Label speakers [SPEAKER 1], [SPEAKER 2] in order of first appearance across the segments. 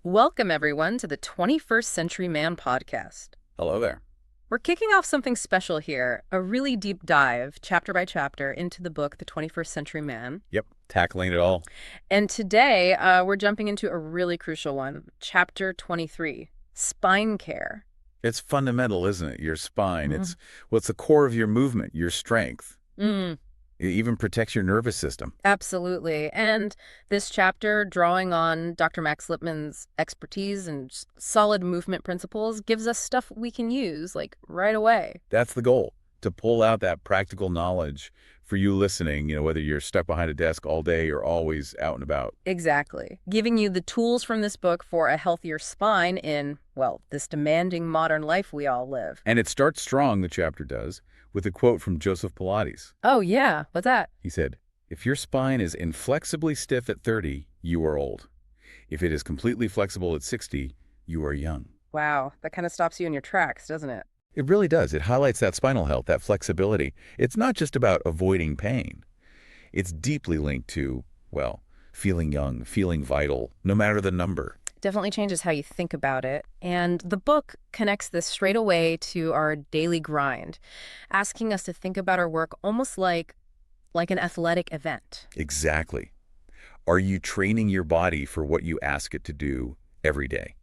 [SPEAKER 1] Welcome, everyone, to the 21st Century Man podcast.
[SPEAKER 2] Hello there.
[SPEAKER 1] We're kicking off something special here, a really deep dive, chapter by chapter, into the book, The 21st Century Man.
[SPEAKER 2] Yep, tackling it all.
[SPEAKER 1] And today, we're jumping into a really crucial one, chapter 23, spine care.
[SPEAKER 2] It's fundamental, isn't it? Your spine.
[SPEAKER 1] Mhm.
[SPEAKER 2] It's what's the core of your movement, your strength.
[SPEAKER 1] Mm,
[SPEAKER 2] It even protects your nervous system.
[SPEAKER 1] absolutely. And this chapter, drawing on Dr. Max Lipman's expertise and solid movement principles, gives us stuff we can use, like, right away.
[SPEAKER 2] That's the goal, to pull out that practical knowledge for you listening, whether you're stuck behind a desk all day or always out and about.
[SPEAKER 1] Exactly. Giving you the tools from this book for a healthier spine in, well, this demanding modern life we all live.
[SPEAKER 2] And it starts strong, the chapter does, with a quote from Joseph Pilates.
[SPEAKER 1] Oh, yeah. What's that?
[SPEAKER 2] He said, "If your spine is inflexibly stiff at 30, you are old. If it is completely flexible at 60, you are young."
[SPEAKER 1] Wow. That kind of stops you in your tracks, doesn't it?
[SPEAKER 2] It really does. It highlights that spinal health, that flexibility. It's not just about avoiding pain. It's deeply linked to, well, feeling young, feeling vital, no matter the number.
[SPEAKER 1] Definitely changes how you think about it. And the book connects this straight away to our daily grind, asking us to think about our work almost like an athletic event.
[SPEAKER 2] Exactly. Are you training your body for what you ask it to do every day?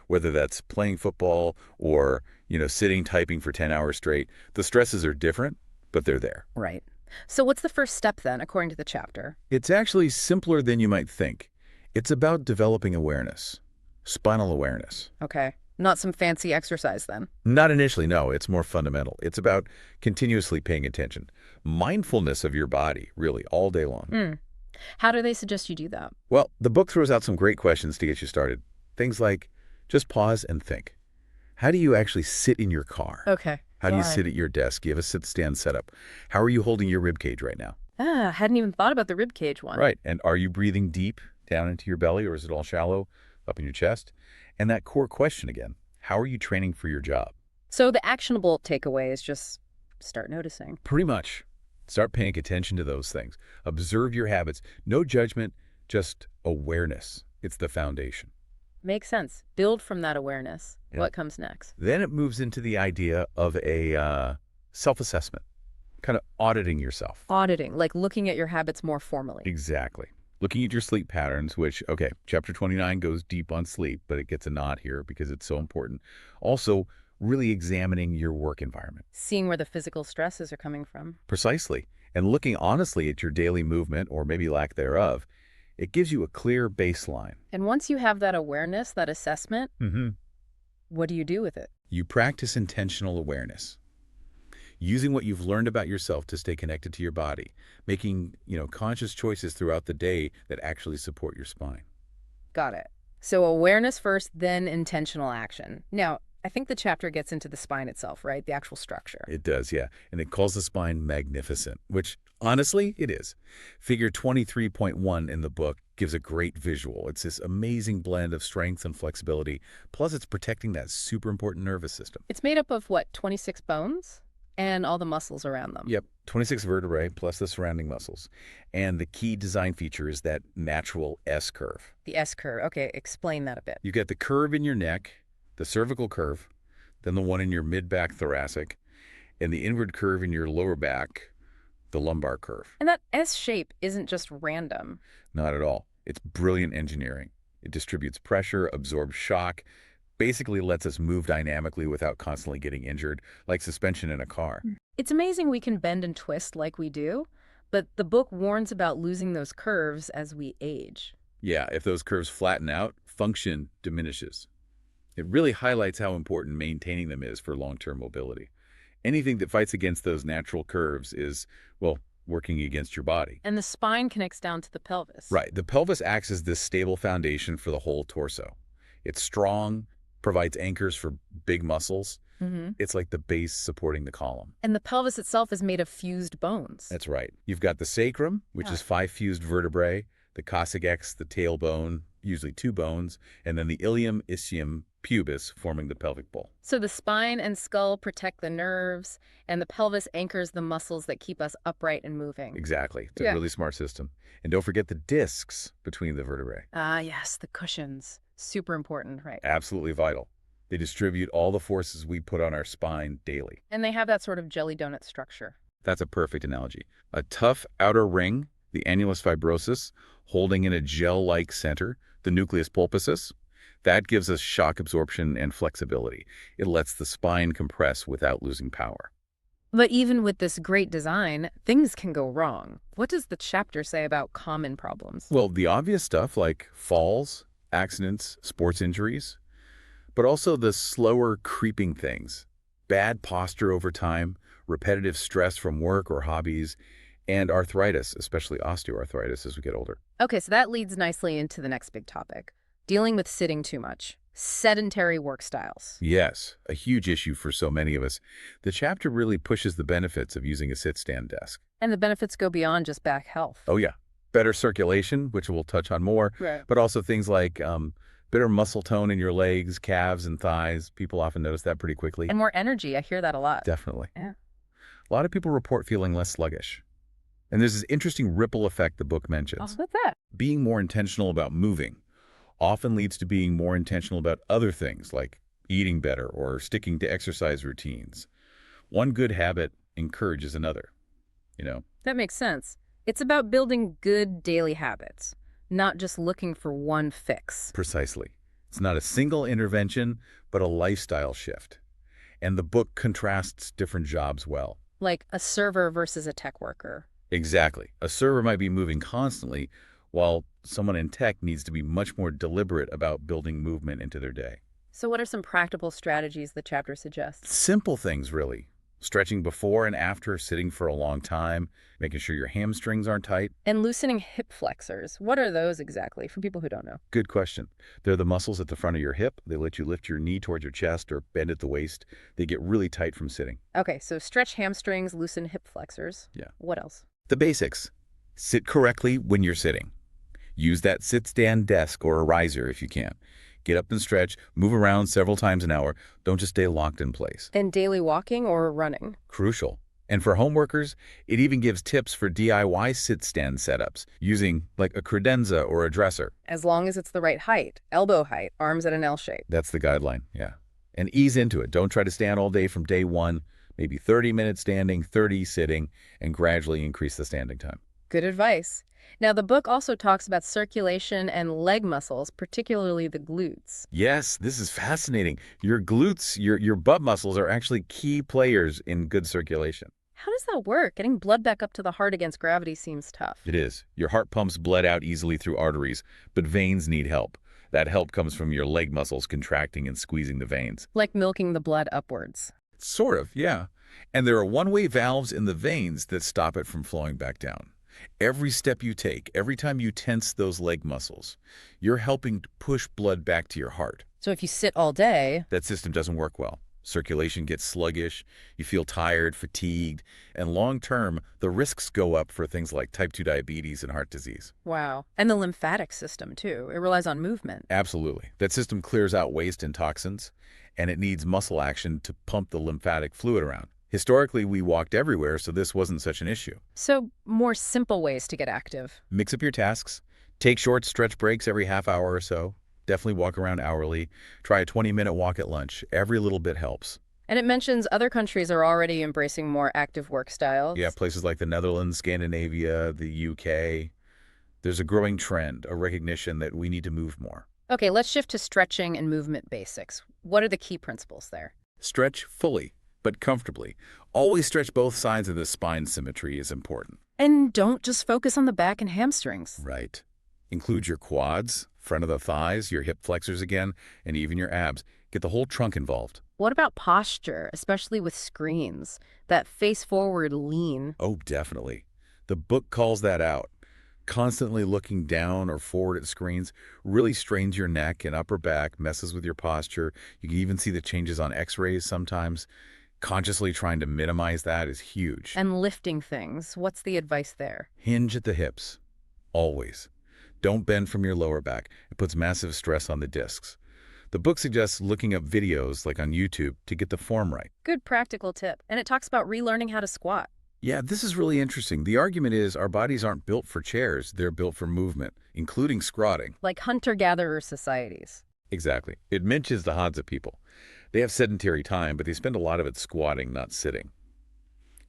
[SPEAKER 2] Whether that's playing football or, sitting typing for 10 hours straight, the stresses are different, but they're there.
[SPEAKER 1] Right. So what's the first step then, according to the chapter?
[SPEAKER 2] It's actually simpler than you might think. It's about developing awareness, spinal awareness.
[SPEAKER 1] Okay. Not some fancy exercise then.
[SPEAKER 2] Not initially, no. It's more fundamental. It's about continuously paying attention. Mindfulness of your body, really, all day long.
[SPEAKER 1] Hmm. How do they suggest you do that?
[SPEAKER 2] Well, the book throws out some great questions to get you started. Things like, just pause and think. How do you actually sit in your car?
[SPEAKER 1] Okay.
[SPEAKER 2] How do you
[SPEAKER 1] All right.
[SPEAKER 2] sit at your desk? Do you have a sit-stand setup? How are you holding your rib cage right now?
[SPEAKER 1] Hadn't even thought about the rib cage one.
[SPEAKER 2] Right. And are you breathing deep down into your belly, or is it all shallow up in your chest? And that core question again, how are you training for your job?
[SPEAKER 1] So the actionable takeaway is just start noticing.
[SPEAKER 2] Pretty much. Start paying attention to those things. Observe your habits. No judgment, just awareness. It's the foundation.
[SPEAKER 1] Makes sense. Build from that awareness.
[SPEAKER 2] Yeah.
[SPEAKER 1] What comes next?
[SPEAKER 2] Then it moves into the idea of a self-assessment, kind of auditing yourself.
[SPEAKER 1] Auditing, like looking at your habits more formally.
[SPEAKER 2] Exactly. Looking at your sleep patterns, which, okay, chapter 29 goes deep on sleep, but it gets a nod here because it's so important. Also, really examining your work environment.
[SPEAKER 1] Seeing where the physical stresses are coming from.
[SPEAKER 2] Precisely. And looking honestly at your daily movement, or maybe lack thereof, it gives you a clear baseline.
[SPEAKER 1] And once you have that awareness, that assessment, what do you do with it?
[SPEAKER 2] You practice intentional awareness, using what you've learned about yourself to stay connected to your body, making, conscious choices throughout the day that actually support your spine.
[SPEAKER 1] Got it. So awareness first, then intentional action. Now, I think the chapter gets into the spine itself, right? The actual structure.
[SPEAKER 2] It does, yeah. And it calls the spine magnificent, which honestly, it is. Figure 23.1 in the book gives a great visual. It's this amazing blend of strength and flexibility, plus it's protecting that super important nervous system.
[SPEAKER 1] It's made up of what, 26 bones? And all the muscles around them.
[SPEAKER 2] Yep, 26 vertebrae plus the surrounding muscles. And the key design feature is that natural S-curve.
[SPEAKER 1] The S-curve. Okay, explain that a bit.
[SPEAKER 2] You get the curve in your neck, the cervical curve, then the one in your mid-back thoracic, and the inward curve in your lower back, the lumbar curve.
[SPEAKER 1] And that S shape isn't just random.
[SPEAKER 2] Not at all. It's brilliant engineering. It distributes pressure, absorbs shock, basically lets us move dynamically without constantly getting injured, like suspension in a car.
[SPEAKER 1] It's amazing we can bend and twist like we do, but the book warns about losing those curves as we age.
[SPEAKER 2] Yeah, if those curves flatten out, function diminishes. It really highlights how important maintaining them is for long-term mobility. Anything that fights against those natural curves is, well, working against your body.
[SPEAKER 1] And the spine connects down to the pelvis.
[SPEAKER 2] Right. The pelvis acts as this stable foundation for the whole torso. It's strong, provides anchors for big muscles. It's like the base supporting the column.
[SPEAKER 1] And the pelvis itself is made of fused bones.
[SPEAKER 2] That's right. You've got the sacrum, which is 5 fused vertebrae, the coccyx, the tailbone, usually 2 bones, and then the ilium, ischium, pubis forming the pelvic bowl.
[SPEAKER 1] So the spine and skull protect the nerves, and the pelvis anchors the muscles that keep us upright and moving.
[SPEAKER 2] Exactly. It's a
[SPEAKER 1] Yeah.
[SPEAKER 2] really smart system. And don't forget the discs between the vertebrae.
[SPEAKER 1] Ah, yes, the cushions. Super important, right?
[SPEAKER 2] Absolutely vital. They distribute all the forces we put on our spine daily.
[SPEAKER 1] And they have that sort of jelly donut structure.
[SPEAKER 2] That's a perfect analogy. A tough outer ring, the annulus fibrosus, holding in a gel-like center, the nucleus pulposus, that gives us shock absorption and flexibility. It lets the spine compress without losing power.
[SPEAKER 1] But even with this great design, things can go wrong. What does the chapter say about common problems?
[SPEAKER 2] Well, the obvious stuff like falls, accidents, sports injuries, but also the slower creeping things, bad posture over time, repetitive stress from work or hobbies, and arthritis, especially osteoarthritis as we get older.
[SPEAKER 1] Okay, so that leads nicely into the next big topic, dealing with sitting too much, sedentary work styles.
[SPEAKER 2] Yes, a huge issue for so many of us. The chapter really pushes the benefits of using a sit-stand desk.
[SPEAKER 1] And the benefits go beyond just back health.
[SPEAKER 2] Oh yeah, better circulation, which we'll touch on more,
[SPEAKER 1] Right.
[SPEAKER 2] but also things like better muscle tone in your legs, calves, and thighs. People often notice that pretty quickly.
[SPEAKER 1] And more energy. I hear that a lot.
[SPEAKER 2] Definitely.
[SPEAKER 1] Yeah.
[SPEAKER 2] A lot of people report feeling less sluggish. And there's this interesting ripple effect the book
[SPEAKER 1] Oh,
[SPEAKER 2] mentions.
[SPEAKER 1] what's that?
[SPEAKER 2] Being more intentional about moving often leads to being more intentional about other things like eating better or sticking to exercise routines. One good habit encourages another, you know?
[SPEAKER 1] That makes sense. It's about building good daily habits, not just looking for one fix.
[SPEAKER 2] Precisely. It's not a single intervention, but a lifestyle shift. And the book contrasts different jobs well.
[SPEAKER 1] Like a server versus a tech worker.
[SPEAKER 2] Exactly. A server might be moving constantly, while someone in tech needs to be much more deliberate about building movement into their day.
[SPEAKER 1] So what are some practical strategies the chapter suggests?
[SPEAKER 2] Simple things, really. Stretching before and after sitting for a long time, making sure your hamstrings aren't tight.
[SPEAKER 1] And loosening hip flexors. What are those exactly for people who don't know?
[SPEAKER 2] Good question. They're the muscles at the front of your hip. They let you lift your knee towards your chest or bend at the waist. They get really tight from sitting.
[SPEAKER 1] Okay, so stretch hamstrings, loosen hip flexors.
[SPEAKER 2] Yeah.
[SPEAKER 1] What else?
[SPEAKER 2] The basics. Sit correctly when you're sitting. Use that sit-stand desk or a riser if you can. Get up and stretch, move around several times an hour. Don't just stay locked in place.
[SPEAKER 1] And daily walking or running.
[SPEAKER 2] Crucial. And for home workers, it even gives tips for DIY sit-stand setups using like a credenza or a dresser.
[SPEAKER 1] As long as it's the right height, elbow height, arms at an L shape.
[SPEAKER 2] That's the guideline, yeah. And ease into it. Don't try to stand all day from day one. Maybe 30 minutes standing, 30 sitting, and gradually increase the standing time.
[SPEAKER 1] Good advice. Now, the book also talks about circulation and leg muscles, particularly the glutes.
[SPEAKER 2] Yes, this is fascinating. Your glutes, your butt muscles are actually key players in good circulation.
[SPEAKER 1] How does that work? Getting blood back up to the heart against gravity seems tough.
[SPEAKER 2] It is. Your heart pumps blood out easily through arteries, but veins need help. That help comes from your leg muscles contracting and squeezing the veins.
[SPEAKER 1] Like milking the blood upwards.
[SPEAKER 2] Sort of, yeah. And there are one-way valves in the veins that stop it from flowing back down. Every step you take, every time you tense those leg muscles, you're helping to push blood back to your heart.
[SPEAKER 1] So if you sit all day,
[SPEAKER 2] That system doesn't work well. Circulation gets sluggish, you feel tired, fatigued, and long-term, the risks go up for things like type 2 diabetes and heart disease.
[SPEAKER 1] wow. And the lymphatic system, too. It relies on movement.
[SPEAKER 2] Absolutely. That system clears out waste and toxins, and it needs muscle action to pump the lymphatic fluid around. Historically, we walked everywhere, so this wasn't such an issue.
[SPEAKER 1] So more simple ways to get active.
[SPEAKER 2] Mix up your tasks. Take short stretch breaks every half hour or so. Definitely walk around hourly. Try a 20-minute walk at lunch. Every little bit helps.
[SPEAKER 1] And it mentions other countries are already embracing more active work styles.
[SPEAKER 2] Yeah, places like the Netherlands, Scandinavia, the UK. There's a growing trend, a recognition that we need to move more.
[SPEAKER 1] Okay, let's shift to stretching and movement basics. What are the key principles there?
[SPEAKER 2] Stretch fully, but comfortably. Always stretch both sides of the spine. Symmetry is important.
[SPEAKER 1] And don't just focus on the back and hamstrings.
[SPEAKER 2] Right. Include your quads, front of the thighs, your hip flexors again, and even your abs. Get the whole trunk involved.
[SPEAKER 1] What about posture, especially with screens? That face-forward lean.
[SPEAKER 2] Oh, definitely. The book calls that out. Constantly looking down or forward at screens really strains your neck and upper back, messes with your posture. You can even see the changes on x-rays sometimes. Consciously trying to minimize that is huge.
[SPEAKER 1] And lifting things. What's the advice there?
[SPEAKER 2] Hinge at the hips. Always. Don't bend from your lower back. It puts massive stress on the discs. The book suggests looking up videos like on YouTube to get the form right.
[SPEAKER 1] Good practical tip. And it talks about relearning how to squat.
[SPEAKER 2] Yeah, this is really interesting. The argument is our bodies aren't built for chairs. They're built for movement, including squatting.
[SPEAKER 1] Like hunter-gatherer societies.
[SPEAKER 2] Exactly. It mentions the Hadza people. They have sedentary time, but they spend a lot of it squatting, not sitting.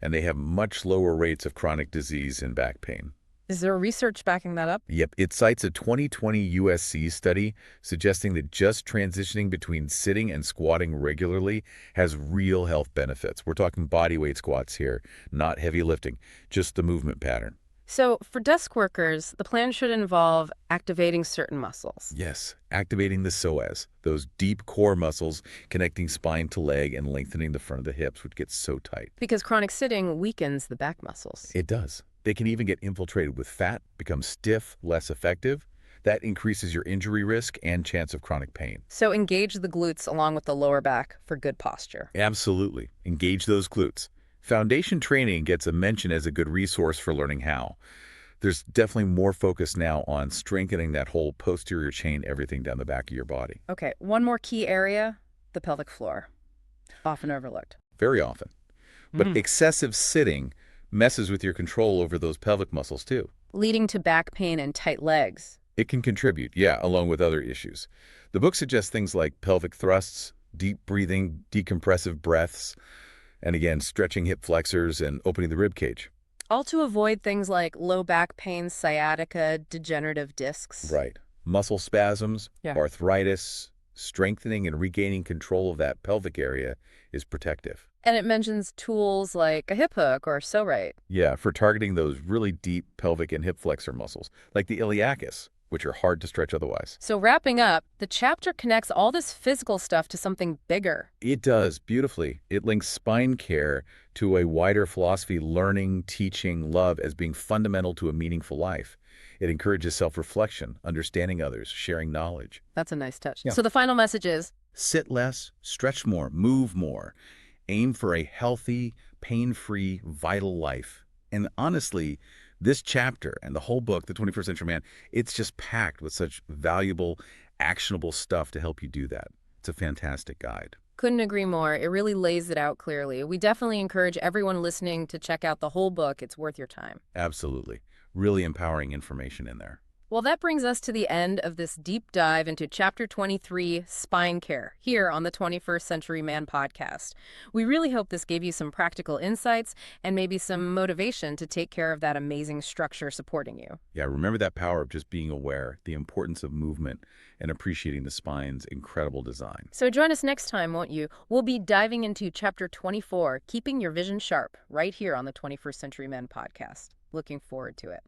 [SPEAKER 2] And they have much lower rates of chronic disease and back pain.
[SPEAKER 1] Is there research backing that up?
[SPEAKER 2] Yep, it cites a 2020 USC study suggesting that just transitioning between sitting and squatting regularly has real health benefits. We're talking body weight squats here, not heavy lifting, just the movement pattern.
[SPEAKER 1] So for desk workers, the plan should involve activating certain muscles.
[SPEAKER 2] Yes, activating the psoas, those deep core muscles connecting spine to leg and lengthening the front of the hips, which gets so tight.
[SPEAKER 1] Because chronic sitting weakens the back muscles.
[SPEAKER 2] It does. They can even get infiltrated with fat, become stiff, less effective. That increases your injury risk and chance of chronic pain.
[SPEAKER 1] So engage the glutes along with the lower back for good posture.
[SPEAKER 2] Absolutely. Engage those glutes. Foundation training gets a mention as a good resource for learning how. There's definitely more focus now on strengthening that whole posterior chain, everything down the back of your body.
[SPEAKER 1] Okay, one more key area, the pelvic floor. Often overlooked.
[SPEAKER 2] Very often. But excessive sitting messes with your control over those pelvic muscles too.
[SPEAKER 1] Leading to back pain and tight legs.
[SPEAKER 2] It can contribute, yeah, along with other issues. The book suggests things like pelvic thrusts, deep breathing, decompressive breaths, and again, stretching hip flexors and opening the rib cage.
[SPEAKER 1] All to avoid things like low back pain, sciatica, degenerative discs.
[SPEAKER 2] Right. Muscle spasms,
[SPEAKER 1] Yeah.
[SPEAKER 2] arthritis, strengthening and regaining control of that pelvic area is protective.
[SPEAKER 1] And it mentions tools like a hip hook or so right.
[SPEAKER 2] Yeah, for targeting those really deep pelvic and hip flexor muscles, like the iliacus, which are hard to stretch otherwise.
[SPEAKER 1] So wrapping up, the chapter connects all this physical stuff to something bigger.
[SPEAKER 2] It does, beautifully. It links spine care to a wider philosophy, learning, teaching, love as being fundamental to a meaningful life. It encourages self-reflection, understanding others, sharing knowledge.
[SPEAKER 1] That's a nice touch.
[SPEAKER 2] Yeah.
[SPEAKER 1] So the final message is,
[SPEAKER 2] Sit less, stretch more, move more. Aim for a healthy, pain-free, vital life. And honestly, this chapter and the whole book, The 21st Century Man, it's just packed with such valuable, actionable stuff to help you do that. It's a fantastic guide.
[SPEAKER 1] couldn't agree more. It really lays it out clearly. We definitely encourage everyone listening to check out the whole book. It's worth your time.
[SPEAKER 2] Absolutely. Really empowering information in there.
[SPEAKER 1] Well, that brings us to the end of this deep dive into Chapter 23, Spine Care, here on the 21st Century Man podcast. We really hope this gave you some practical insights and maybe some motivation to take care of that amazing structure supporting you.
[SPEAKER 2] Yeah, remember that power of just being aware, the importance of movement, and appreciating the spine's incredible design.
[SPEAKER 1] So join us next time, won't you? We'll be diving into Chapter 24, Keeping Your Vision Sharp, right here on the 21st Century Men podcast. Looking forward to it.